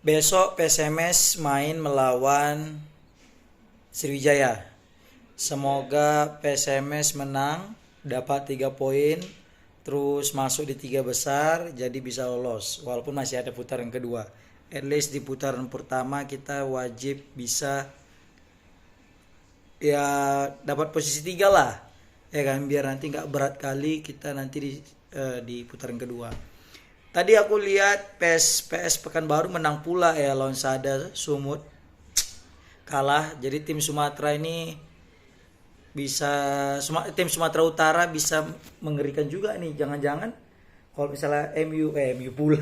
Besok PSMS main melawan Sriwijaya. Semoga PSMS menang, dapat 3 poin, terus masuk di 3 besar, jadi bisa lolos. Walaupun masih ada putaran kedua. At least di putaran pertama kita wajib bisa ya dapat posisi 3 lah. Ya kan, biar nanti nggak berat kali kita nanti di putaran kedua. Tadi aku lihat PS Pekanbaru menang pula ya lawan Sada Sumut. Kalah. Jadi tim Sumatera ini bisa tim Sumatera Utara bisa mengerikan juga nih. Jangan-jangan kalau misalnya MU pula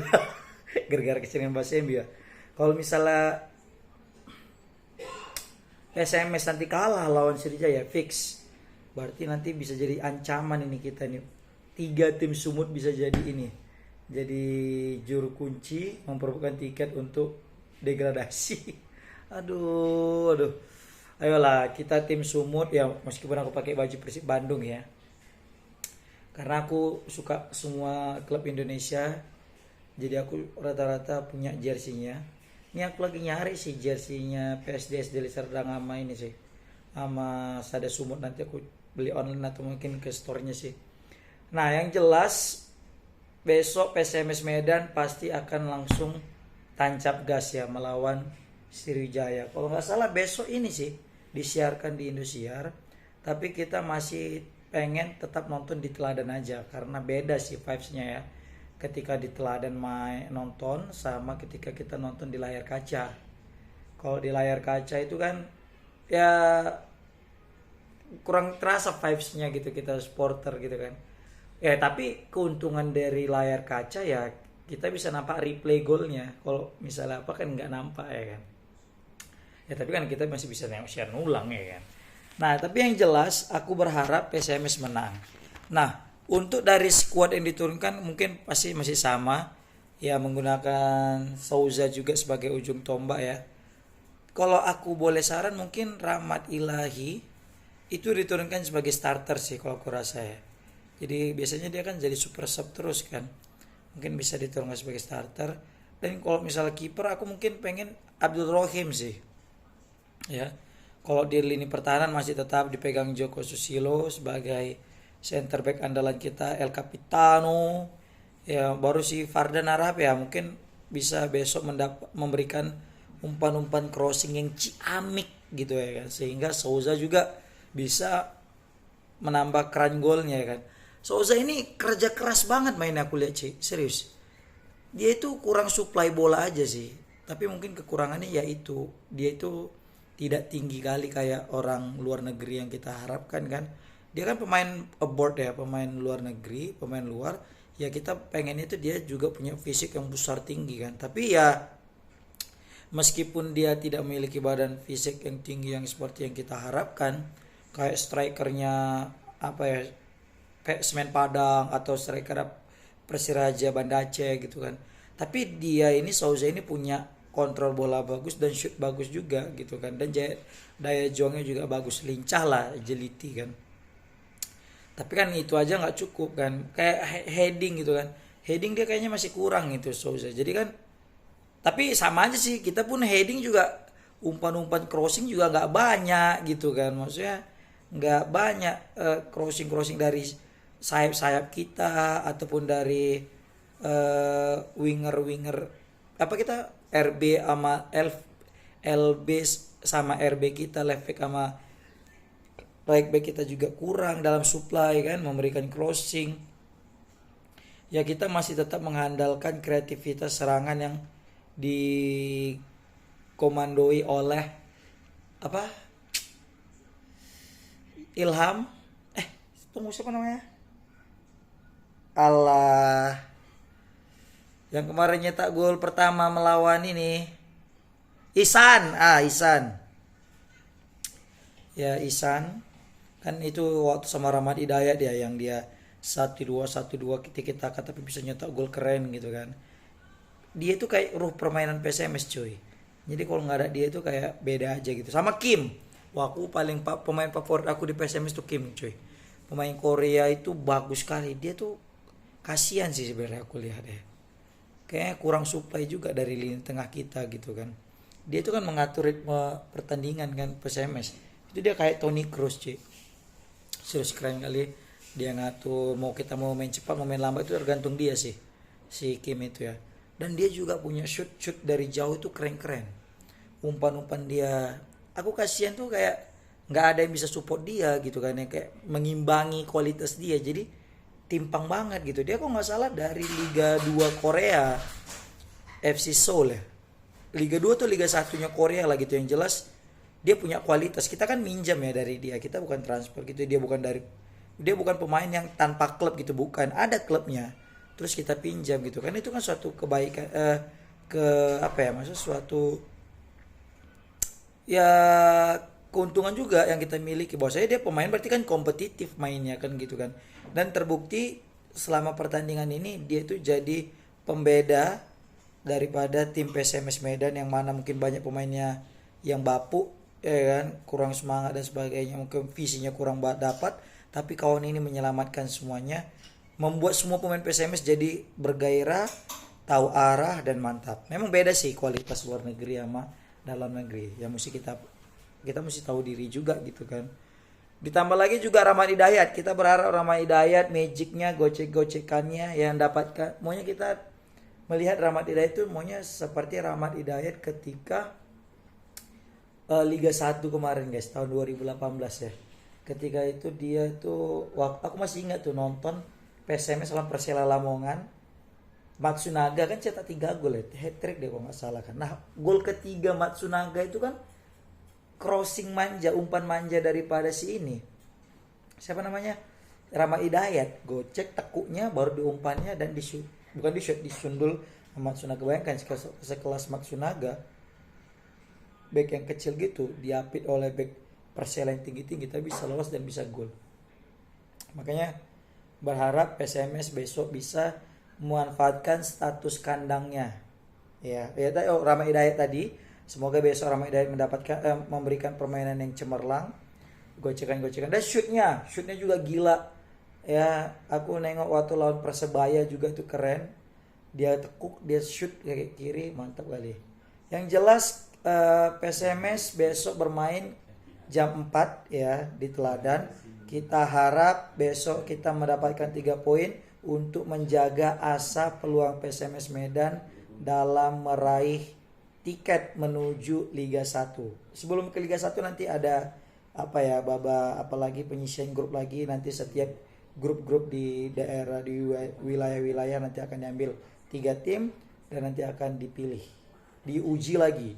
gara-gara keseringan bahasa MU ya. Kalau misalnya SMS nanti kalah lawan Sriwijaya fix. Berarti nanti bisa jadi ancaman ini kita nih. 3 tim Sumut bisa jadi ini. Jadi juru kunci memperebutkan tiket untuk degradasi. Aduh. Ayolah kita tim Sumut ya, meskipun aku pakai baju Persib Bandung ya. Karena aku suka semua klub Indonesia. Jadi aku rata-rata punya jersinya. Ini aku lagi nyari sih jersinya PSDS Deli Serdang sama ini sih. Sama Sada Sumut, nanti aku beli online atau mungkin ke store-nya sih. Nah, yang jelas besok PSMS Medan pasti akan langsung tancap gas ya melawan Sriwijaya. Kalau nggak salah besok ini sih disiarkan di Indosiar, tapi kita masih pengen tetap nonton di teladan aja karena beda sih vibes-nya ya. Ketika di teladan main nonton sama ketika kita nonton di layar kaca. Kalau di layar kaca itu kan ya kurang terasa vibes-nya gitu, kita supporter gitu kan. Ya tapi keuntungan dari layar kaca ya kita bisa nampak replay golnya. Kalau misalnya apa kan nggak nampak ya kan. Ya tapi kan kita masih bisa share ulang ya kan. Nah tapi yang jelas aku berharap PSMS menang. Nah untuk dari squad yang diturunkan mungkin pasti masih sama. Ya menggunakan Souza juga sebagai ujung tombak ya. Kalau aku boleh saran mungkin Rahmat Ilahi itu diturunkan sebagai starter sih kalau aku rasa ya. Jadi biasanya dia kan jadi super sub terus kan. Mungkin bisa diturunkan sebagai starter. Dan kalau misalnya kiper aku mungkin pengen Abdul Rohim sih. Ya. Kalau di lini pertahanan masih tetap dipegang Joko Susilo sebagai center back andalan kita, El Capitano. Ya, baru si Fardan Arab ya mungkin bisa besok memberikan umpan-umpan crossing yang ciamik gitu ya kan. Sehingga Souza juga bisa menambah keran golnya ya kan. Souza ini kerja keras banget mainnya aku lihat sih, serius. Dia itu kurang supply bola aja sih. Tapi mungkin kekurangannya yaitu dia itu tidak tinggi kali kayak orang luar negeri yang kita harapkan kan. Dia kan pemain abroad ya, pemain luar negeri, pemain luar. Ya kita pengen itu dia juga punya fisik yang besar tinggi kan. Tapi ya meskipun dia tidak memiliki badan fisik yang tinggi yang seperti yang kita harapkan, kayak strikernya apa ya, kayak Semen Padang atau striker Persiraja Banda Aceh gitu kan. Tapi dia ini Souza ini punya kontrol bola bagus dan shoot bagus juga gitu kan. Dan daya juangnya juga bagus, lincah lah, agility kan. Tapi kan itu aja nggak cukup kan. Kayak heading gitu kan. Heading dia kayaknya masih kurang itu Souza. Jadi kan tapi sama aja sih, kita pun heading juga umpan-umpan crossing juga nggak banyak gitu kan. Maksudnya nggak banyak crossing dari sayap-sayap kita ataupun dari winger apa kita RB sama LB sama RB kita, left back sama right back kita juga kurang dalam supply kan memberikan crossing. Ya kita masih tetap mengandalkan kreativitas serangan yang dikomandoi oleh apa Ilham tunggu siapa namanya Allah yang kemarin nyetak gol pertama melawan ini Ihsan ya Ihsan kan itu waktu sama Rahmat Hidayat dia yang dia 1-2 kita tapi bisa nyetak gol keren gitu kan. Dia itu kayak ruh permainan PSMS cuy. Jadi kalau nggak ada dia itu kayak beda aja gitu. Sama Kim. Wah aku paling pemain favorit aku di PSMS itu Kim cuy. Pemain Korea itu bagus sekali. Dia tuh kasihan sih sebenarnya aku lihat ya. kayaknya kurang supply juga dari lini tengah kita gitu kan. Dia itu kan mengatur ritme pertandingan kan PSMS. Itu dia kayak Toni Kroos, Cik. Serius keren kali dia ngatur, mau kita mau main cepat mau main lambat itu tergantung dia sih, si Kim itu ya. Dan dia juga punya shoot dari jauh itu keren-keren, umpan-umpan dia. Aku kasihan tuh kayak nggak ada yang bisa support dia gitu kan, yang kayak mengimbangi kualitas dia, jadi timpang banget gitu. Dia kok nggak salah dari Liga 2 Korea, FC Seoul ya, Liga 2 tuh Liga satunya Korea lah gitu. Yang jelas dia punya kualitas, kita kan minjam ya dari dia, kita bukan transfer gitu. Dia bukan pemain yang tanpa klub gitu, bukan, ada klubnya terus kita pinjam gitu kan. Itu kan suatu kebaikan, ke apa ya, maksud suatu ya keuntungan juga yang kita miliki, bahwa saya dia pemain berarti kan kompetitif mainnya kan gitu kan. Dan terbukti selama pertandingan ini dia itu jadi pembeda daripada tim PSMS Medan yang mana mungkin banyak pemainnya yang bapuk ya kan, kurang semangat dan sebagainya, mungkin visinya kurang dapat, tapi kawan ini menyelamatkan semuanya, membuat semua pemain PSMS jadi bergairah, tahu arah dan mantap. Memang beda sih kualitas luar negeri sama dalam negeri. Ya mesti kita mesti tahu diri juga gitu kan. Ditambah lagi juga Rahmat Hidayat. Kita berharap Rahmat Hidayat magicnya, gocek-gocekannya yang dapatkan. Maunya kita melihat Rahmat Hidayat itu maunya seperti Rahmat Hidayat ketika Liga 1 kemarin guys, tahun 2018 ya. Ketika itu dia tuh, aku masih ingat tuh nonton PSMS lawan Persela Lamongan. Matsunaga kan cetak 3 gol ya, hat trick deh kalau nggak salah kan. Nah, gol ketiga Matsunaga itu kan crossing manja, umpan manja daripada si ini. Siapa namanya? Rahmat Hidayat, gocek tekuknya baru diumpannya dan disut. Bukan disut, disundul Matsunaga. Bayangkan sekelas Matsunaga, back yang kecil gitu diapit oleh back Persela yang tinggi-tinggi, tapi bisa lolos dan bisa gol. Makanya berharap PSMS besok bisa memanfaatkan status kandangnya. Ya Rahmat Hidayat tadi, semoga besok Rahmat Hidayat mendapatkan memberikan permainan yang cemerlang, gocekan-gocekan, dan shootnya juga gila. Ya, aku nengok waktu lawan Persebaya juga tuh keren. Dia tekuk, dia shoot kayak kiri, mantap kali. Yang jelas PSMS besok bermain jam 4 ya di Teladan. Kita harap besok kita mendapatkan 3 poin untuk menjaga asa peluang PSMS Medan dalam meraih tiket menuju Liga 1. Sebelum ke Liga 1 nanti ada apalagi penyisian grup lagi, nanti setiap grup-grup di daerah di wilayah-wilayah nanti akan diambil 3 tim dan nanti akan dipilih. Diuji lagi,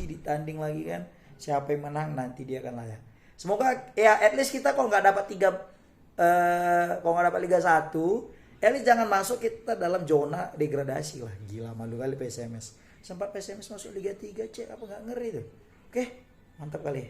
ditanding lagi kan. Siapa yang menang nanti dia akan layak. Semoga ya at least kita kalau nggak dapat kalau nggak dapat Liga 1, at least jangan masuk kita dalam zona degradasi lah. Gila, malu kali PSMS. Sempat PSMS masuk Liga 3, cek apa nggak ngeri tuh. Oke, mantap kali.